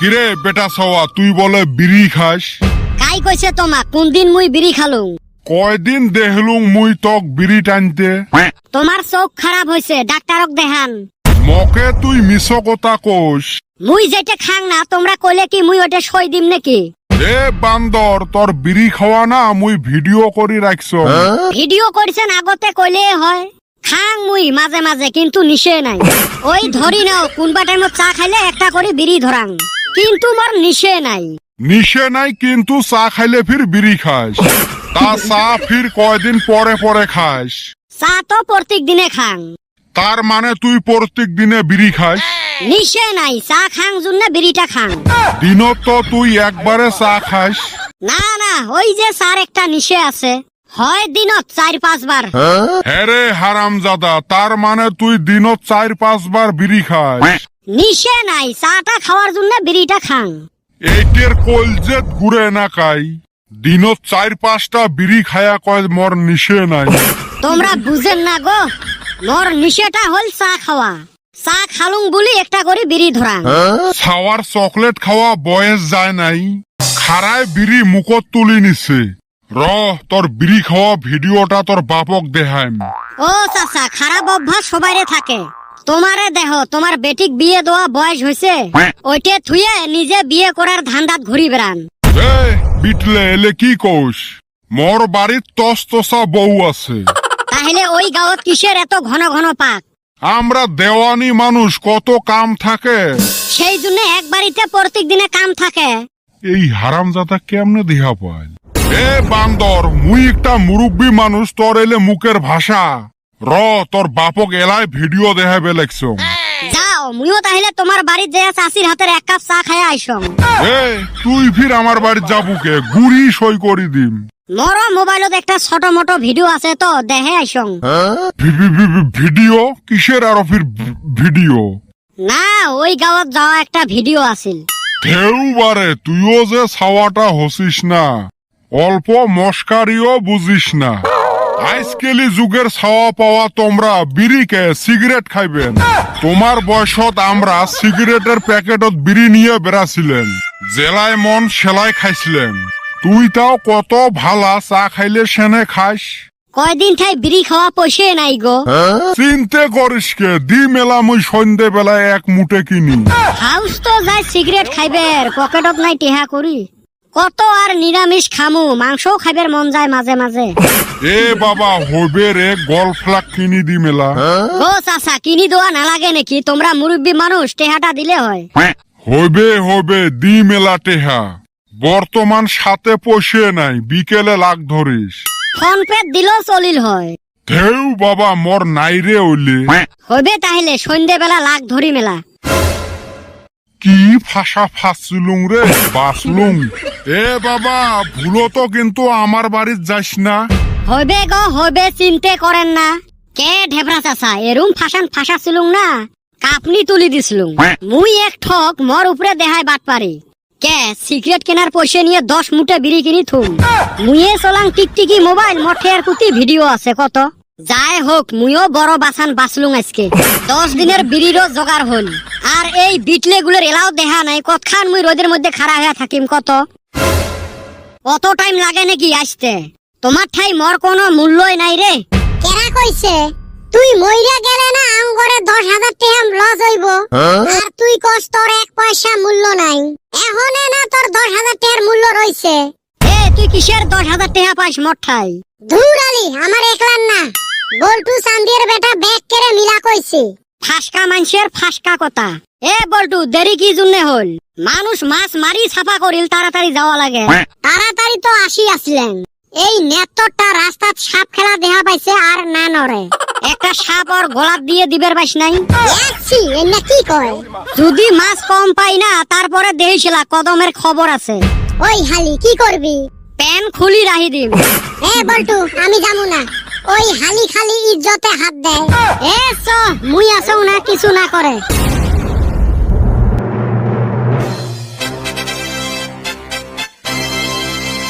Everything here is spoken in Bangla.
কিরে বেটা সওয়া, তুই বলে বিড়ি খাস? কাই কইছে তোমাক কোন দিন মুই বিড়ি খালুম? কয়দিন দেখলুম মুই তক বিড়ি টানতে। তোমার চোখ খারাপ হইছে, ডাক্তারক দেখান। মকে তুই মিছ কথা কোস। মুই যেটা খাং না তোমরা কইলে কি মুই ওটা সই দিম নাকি? এ বান্দর, তোর বিড়ি খাওয়া না মুই ভিডিও করি রাখছ। ভিডিও করছেন আগতে কইলে হয়। খাং মুই মাঝে মাঝে, কিন্তু নিশে নাই। ওই ধরি নাও কোনবা টাইমত চা খাইলে একটা করে বিড়ি ধরাং, কিন্তু মোর নিশে নাই। নিশে নাই কিন্তু চা খাইলে ফির বিড়ি খাস। তা চা ফির কয়দিন পরে পরে খাস? চা তো প্রত্যেক দিনে খাং। তার মানে তুই প্রত্যেক দিনে বিড়ি খাস? নিশে নাই, চা খাং জন্য বিড়িটা খাং। দিনত তো তুই একবারে চা খাস। না না, ওই যে চার একটা নিশে আছে, হয় দিনত 4-5 বার। হ্যাঁ রে হারামজাদা, তার মানে তুই দিনত 4-5 বার বিড়ি খাস। নিশে নাই, চাটা খাওয়ার জন্য বিড়িটা খাং। এইটের কলজেত ঘুরে না কাই, দিনত 4-5টা বিড়ি খায়া কয় মোর নিশে নাই। তোমরা বুঝেন না গো, মোর নিশেটা হল চা খাওয়া। চা খালুং বলি একটা করে বিড়ি ধরাং। ছাওয়ার চকলেট খাওয়া বয়স যায় নাই, খারায় বিড়ি মুখত তুলি নিছে। র তোর বিড়ি খাওয়া ভিডিওটা তোর বাপক দেখাইম। ও চাচা, খারাপ অভ্যাস সবাইরে থাকে। তোমারে দেহ, তোমার বেটিক বিয়ে দেওয়া বয়স হয়েছে, ওইটে থুয়ে নিজে বিয়ে করার ধান্দাত ঘুরি বেড়ান। এ বিটলে এলে কি কোস? মোর বাড়ির তসতসা বউ আছে। তাহলে ওই গাঁৱত কিসের এত ঘন ঘন পাক? আমরা দেওয়ানি মানুষ, কত কাম থাকে। সেই জন্য এক বাড়িতে প্রত্যেক দিনে কাম থাকে। এই হারামজাদা কেমনে দেহা পায়? এ বান্দর, মুই একটা মুরব্বী মানুষ, তোর এলে মুখের ভাষা। র তোর বাপক এলাই ভিডিও দেখাবে লাগছ। যাও, মুইও তাহলে তোমার বাড়ির যে চাষির হাতের 1 কাপ চা খাইয়া আইসং। এ তুই ফির আমার বাড়ির যাবুকে, গুড়ি সই করি দিম। মোর মোবাইলত একটা ছোট মোটো ভিডিও আছে তো, দেখে আইসং। ভিডিও কিসের? আরো ফির ভিডিও? না, ওই গাঁৱত যাওয়া একটা ভিডিও আছিল। ঢেউ বারে, তুইও যে ছাওয়াটা হসিস না, অল্প মস্কারিও বুঝিস না। আজকালি যুগের ছাওয়া পাওয়া তোমরা বিড়িকে সিগারেট খাইবেন। তোমার বয়সত আমরা সিগারেটের প্যাকেটত বিড়ি নিয়ে বেড়াছিলেন, জেলায় মন সেলাই খাইছিলেন। তুই তাও কত ভালা চা খাইলে সেনে খাস। কয়দিন ঠাই বিড়ি খাওয়া পয়সে নাই গো। চিন্তে করিস কে, দি মেলা মুই সন্ধে বেলায় 1 মুঠে কিনি। হাউস তো যাই সিগারেট খাইবের, পকেটত নাই টেহা করি। কত আর নিরামিষ খামু, মাংসও খাইবের মন যায় মাঝে মাঝে। এ বাবা, হইবে রে, গল্ফ লাগ কিনি দি মেলা। ও চাচা, কিনি দেওয়া নালাগে নাকি? তোমরা মুরব্বী মানুষ, টেহাটা দিলে হয়। হইবে দি মেলা টেহা। বর্তমান সাথে পয়সে নাই, বিকেলে লাগ ধরিস। ফোন পে দিলেও চলিল হয়। ঢেউ বাবা, মোর নাইরে ওইলে। হইবে তাহলে সন্ধে বেলা লাগ ধরি মেলা। কি ফাঁসা ফাঁসলুং রে, বাসলুং। এ বাবা, ভুলো তো কিন্তু আমার বাড়ির যাস না। হইবে গো হইবে, চিন্তে করেন না। কে ঢেবরা চাচা, এরুম ফাঁসা ছিলুম না, কাপনি তুলি দিছিলুম। মুই এক ঠক, মোর উপরে দেহায় বাট পারি। কে সিগারেট কেনার পয়সা নিয়ে 10 মুঠে বিড়ি কিনি থুম। মুইয়ে চলাং টিকটিকি মোবাইল, মঠের প্রতি ভিডিও আছে কত। যাই হোক, মুইও বড় বাসান বাঁচলুম আজকে। 10 দিনের বিড়িরও জোগাড় হল। আর এই বিটলে গুলোর এলাও দেখা নাই, কতখান মুই রোদের মধ্যে খাড়া হয়ে থাকিম। কত টাইম লাগে নাকি আসতে? তোমার ঠাই মোর কোনো মূল্যই নাই রে। কেরা কইছে তুই মইরা গেলে না আঙ্গরে 10,000 টাকা লস হইব, আর তুই কস তোর 1 পয়সা মূল্য নাই। এখনে না তোর 10,000 টাকার মূল্য রইছে। এ তুই কিসের 10,000 টাকা পাইস মোর ঠাই? ধুরালি, আমার একলার না, বল্টু চান্দির বেটা ব্যাগ কেড়ে মিলা কইছে। ফাঁসকা মানুষের ফাঁসকা কথা। এ বল্টু, দেরি কি জন্য হল? মানুষ মাছ মারি ছাপা করিল, তাড়াতাড়ি যাওয়া লাগে। তাড়াতাড়ি তো আসি আসলেন, এই নেতরটা রাস্তাত সাপ খেলা দেখা পাইছে আর না নরে। একটা সাপ ওর গলাত দিয়ে দিবের পাইস নাই? যাচ্ছি, এনে কি কয়? যদি মাছ কম পাই না, তারপরে দেখিছিলা কদমের খবর আছে। ওই হালি কি করবি? প্যান খুলি রাহি দিম। এ বল্টু, আমি যাবো না। ওই হালি খালি ইজ্জতে হাত দেয়। এ চ, মুই আছো না, কিছু না করে।